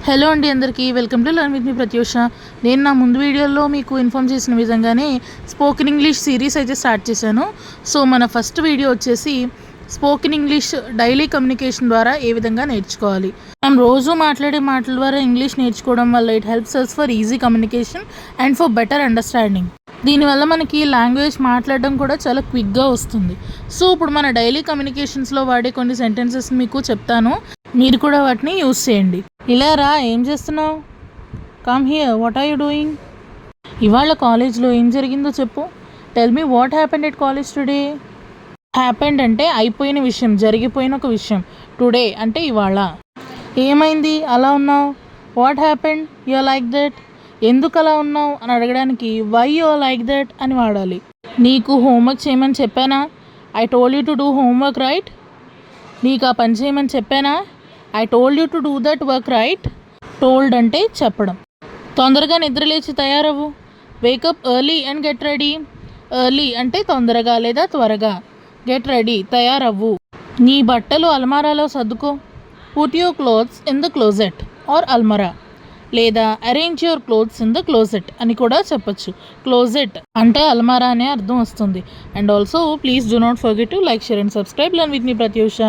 Hello అండి అందరికీ welcome to learn with me Pratyusha. నేను నా ముందు వీడియోలో మీకు ఇన్ఫామ్ చేసిన విధంగానే స్పోకెన్ ఇంగ్లీష్ సిరీస్ అయితే స్టార్ట్ చేశాను. సో మన ఫస్ట్ వీడియో వచ్చేసి స్పోకెన్ ఇంగ్లీష్ డైలీ కమ్యూనికేషన్ ద్వారా ఏ విధంగా నేర్చుకోవాలి. మనం రోజు మాట్లాడే మాటల ద్వారా ఇంగ్లీష్ నేర్చుకోవడం వల్ల it helps us for easy communication and for better understanding. దీనివల్ల మనకి లాంగ్వేజ్ మాట్లాడడం కూడా చాలా క్విక్గా వస్తుంది. సో ఇప్పుడు మన డైలీ కమ్యూనికేషన్స్లో వాడే కొన్ని సెంటెన్సెస్ మీకు చెప్తాను, మీరు కూడా వాటిని యూస్ చేయండి. ఇలా రా, ఏం చేస్తున్నావు? Come here, what are you doing? ఇవాళ కాలేజ్లో ఏం జరిగిందో చెప్పు. Tell me what happened at college today. Happened అంటే అయిపోయిన విషయం, జరిగిపోయిన ఒక విషయం. టుడే అంటే ఇవాళ. ఏమైంది అలా ఉన్నావు? What happened you are like that. ఎందుకు అలా ఉన్నావు అని అడగడానికి why you are like that అని వాడాలి. నీకు హోంవర్క్ చేయమని చెప్పానా? I told you to do homework right. నీకు ఆ పని చేయమని చెప్పానా? I told you to do that work right. Told అంటే చెప్పడం. తొందరగా నిద్రలేచి తయారవ్వు. Wake up early and get ready. Early అంటే తొందరగా లేదా త్వరగా. గెట్ రెడీ తయారవ్వు. నీ బట్టలు అల్మారాలో సర్దుకో. Put your clothes in the closet or అల్మరా. లేదా arrange your clothes in the closet అని కూడా చెప్పచ్చు. క్లోజెట్ అంటే అల్మారా అనే అర్థం వస్తుంది. And also please do not forget to like, share and subscribe learn with me Pratyusha.